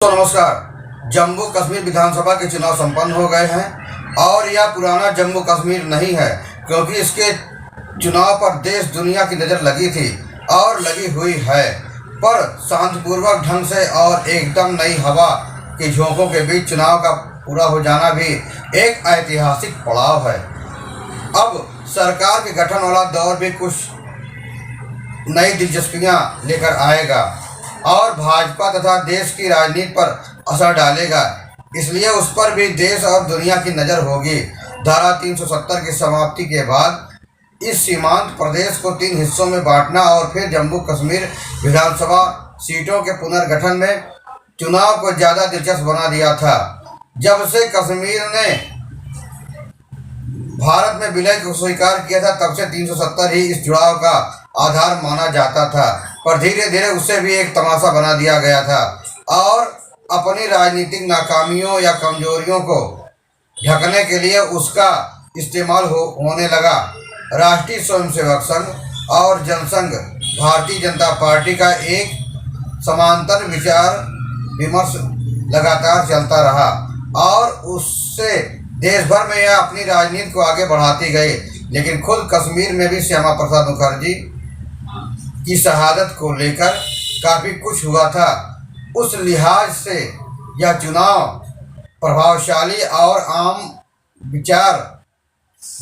तो नमस्कार। जम्मू कश्मीर विधानसभा के चुनाव संपन्न हो गए हैं और यह पुराना जम्मू कश्मीर नहीं है, क्योंकि इसके चुनाव पर देश दुनिया की नज़र लगी थी और लगी हुई है। पर शांतिपूर्वक ढंग से और एकदम नई हवा के झोंकों के बीच चुनाव का पूरा हो जाना भी एक ऐतिहासिक पड़ाव है। अब सरकार के गठन वाला दौर भी कुछ नई दिलचस्पियां लेकर आएगा और भाजपा तथा देश की राजनीति पर असर डालेगा, इसलिए उस पर भी देश और दुनिया की नज़र होगी। धारा 370 की समाप्ति के बाद इस सीमांत प्रदेश को 3 हिस्सों में बांटना और फिर जम्मू कश्मीर विधानसभा सीटों के पुनर्गठन में चुनाव को ज़्यादा दिलचस्प बना दिया था। जब से कश्मीर ने भारत में विलय को स्वीकार किया था, तब से 370 ही इस जुड़ाव का आधार माना जाता था, पर धीरे धीरे उसे भी एक तमाशा बना दिया गया था और अपनी राजनीतिक नाकामियों या कमजोरियों को ढकने के लिए उसका इस्तेमाल होने लगा। राष्ट्रीय स्वयंसेवक संघ और जनसंघ भारतीय जनता पार्टी का एक समांतर विचार विमर्श लगातार चलता रहा और उससे देश भर में यह अपनी राजनीति को आगे बढ़ाती गई। लेकिन खुद कश्मीर में भी श्यामा प्रसाद मुखर्जी की शहादत को लेकर काफ़ी कुछ हुआ था। उस लिहाज से यह चुनाव प्रभावशाली और आम विचार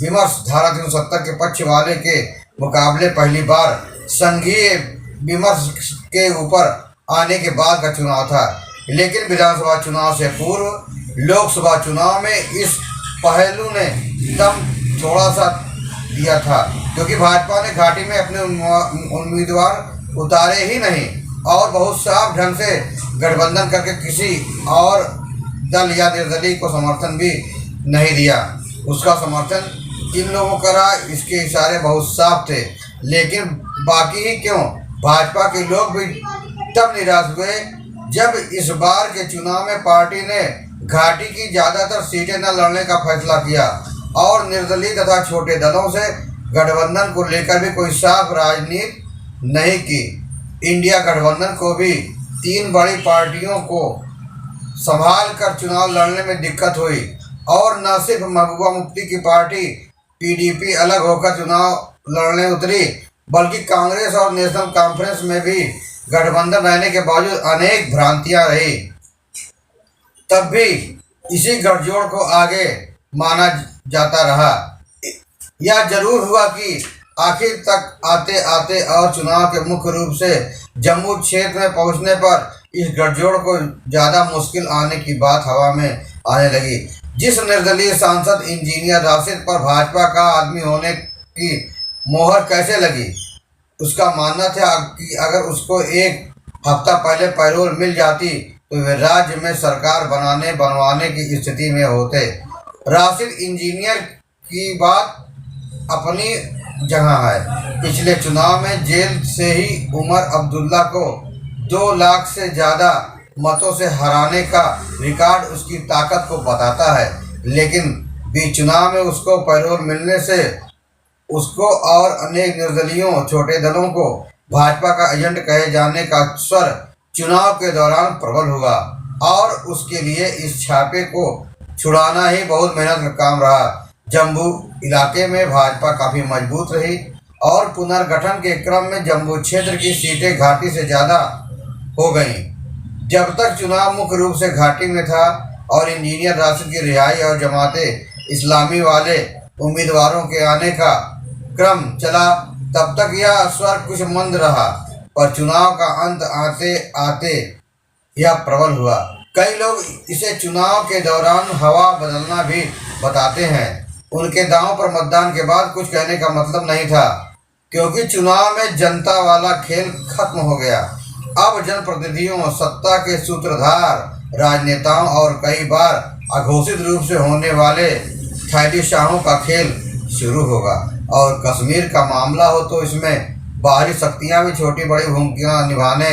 विमर्श धारा 370 के पक्ष वाले के मुकाबले पहली बार संघीय विमर्श के ऊपर आने के बाद का चुनाव था। लेकिन विधानसभा चुनाव से पूर्व लोकसभा चुनाव में इस पहलू ने दम थोड़ा सा दिया था, क्योंकि भाजपा ने घाटी में अपने उम्मीदवार उतारे ही नहीं और बहुत साफ ढंग से गठबंधन करके किसी और दल या निर्दलीय को समर्थन भी नहीं दिया। उसका समर्थन किन लोगों का रहा, इसके इशारे बहुत साफ थे। लेकिन बाकी ही क्यों, भाजपा के लोग भी तब निराश हुए जब इस बार के चुनाव में पार्टी ने घाटी की ज़्यादातर सीटें न लड़ने का फैसला किया और निर्दलीय तथा छोटे दलों से गठबंधन को लेकर भी कोई साफ राजनीति नहीं की। इंडिया गठबंधन को भी 3 बड़ी पार्टियों को संभाल कर चुनाव लड़ने में दिक्कत हुई और न सिर्फ महबूबा मुफ्ती की पार्टी पीडीपी अलग होकर चुनाव लड़ने उतरी, बल्कि कांग्रेस और नेशनल कॉन्फ्रेंस में भी गठबंधन रहने के बावजूद अनेक भ्रांतियां रही। तब भी इसी गठजोड़ को आगे माना जाता रहा। यह जरूर हुआ कि आखिर तक आते आते और चुनाव के मुख्य रूप से जम्मू क्षेत्र में पहुंचने पर इस गठजोड़ को ज़्यादा मुश्किल आने की बात हवा में आने लगी। जिस निर्दलीय सांसद इंजीनियर राशिद पर भाजपा का आदमी होने की मोहर कैसे लगी, उसका मानना था कि अगर उसको एक हफ्ता पहले पैरोल मिल जाती तो वे राज्य में सरकार बनवाने की स्थिति में होते। राशिद इंजीनियर की बात अपनी जगह है। पिछले चुनाव में जेल से ही उमर अब्दुल्ला को 2 लाख से ज़्यादा मतों से हराने का रिकॉर्ड उसकी ताकत को बताता है। लेकिन बीच चुनाव में उसको पैरोल मिलने से उसको और अनेक निर्दलीयों छोटे दलों को भाजपा का एजेंट कहे जाने का स्वर चुनाव के दौरान प्रबल हुआ और उसके लिए इस छापे को छुड़ाना ही बहुत मेहनत का काम रहा। जम्मू इलाके में भाजपा काफ़ी मजबूत रही और पुनर्गठन के क्रम में जम्मू क्षेत्र की सीटें घाटी से ज़्यादा हो गईं। जब तक चुनाव मुख्य रूप से घाटी में था और इंजीनियर राशिद की रिहाई और जमाते इस्लामी वाले उम्मीदवारों के आने का क्रम चला, तब तक यह स्वर कुछ मंद रहा, पर चुनाव का अंत आते आते यह प्रबल हुआ। कई लोग इसे चुनाव के दौरान हवा बदलना भी बताते हैं। उनके दांव पर मतदान के बाद कुछ कहने का मतलब नहीं था, क्योंकि चुनाव में जनता वाला खेल खत्म हो गया। अब जनप्रतिनिधियों, सत्ता के सूत्रधार, राजनेताओं और कई बार अघोषित रूप से होने वाले थैलीशाहों का खेल शुरू होगा। और कश्मीर का मामला हो तो इसमें बाहरी शक्तियां भी छोटी बड़ी भूमिका निभाने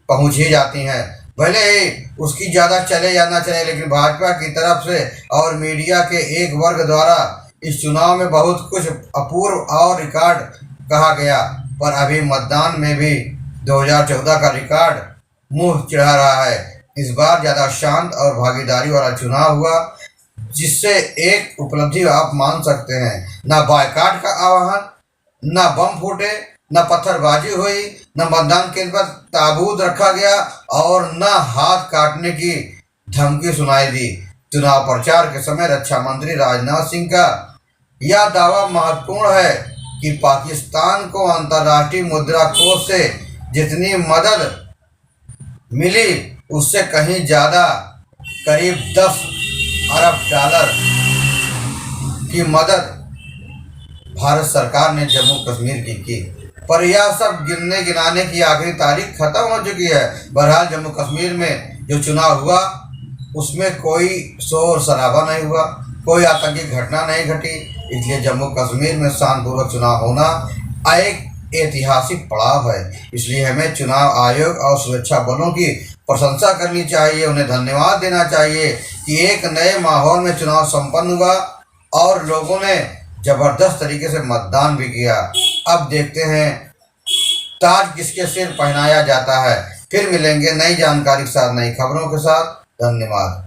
पहुंच ही जाती हैं। भले ही उसकी ज़्यादा चले या ना चले, लेकिन भाजपा की तरफ से और मीडिया के एक वर्ग द्वारा इस चुनाव में बहुत कुछ अपूर्व और रिकॉर्ड कहा गया। पर अभी मतदान में भी 2014 का रिकॉर्ड मुंह चिढ़ा रहा है। इस बार ज़्यादा शांत और भागीदारी वाला चुनाव हुआ, जिससे एक उपलब्धि आप मान सकते हैं। न बायकाट का आह्वान, न बम फूटे, न पत्थरबाजी हुई, न मतदान केंद्र पर ताबूत रखा गया और न हाथ काटने की धमकी सुनाई दी। चुनाव प्रचार के समय रक्षा मंत्री राजनाथ सिंह का यह दावा महत्वपूर्ण है कि पाकिस्तान को अंतर्राष्ट्रीय मुद्रा कोष से जितनी मदद मिली उससे कहीं ज़्यादा, करीब 10 अरब डॉलर की मदद भारत सरकार ने जम्मू कश्मीर की। पर यह सब गिनने गिनाने की आखिरी तारीख खत्म हो चुकी है। बहरहाल जम्मू कश्मीर में जो चुनाव हुआ उसमें कोई शोर शराबा नहीं हुआ, कोई आतंकी घटना नहीं घटी, इसलिए जम्मू कश्मीर में शांतिपूर्वक चुनाव होना एक ऐतिहासिक पड़ाव है। इसलिए हमें चुनाव आयोग और सुरक्षा बलों की प्रशंसा करनी चाहिए, उन्हें धन्यवाद देना चाहिए कि एक नए माहौल में चुनाव संपन्न हुआ और लोगों ने जबरदस्त तरीके से मतदान भी किया। अब देखते हैं ताज किसके सिर पहनाया जाता है। फिर मिलेंगे नई जानकारी के साथ, नई खबरों के साथ। धन्यवाद।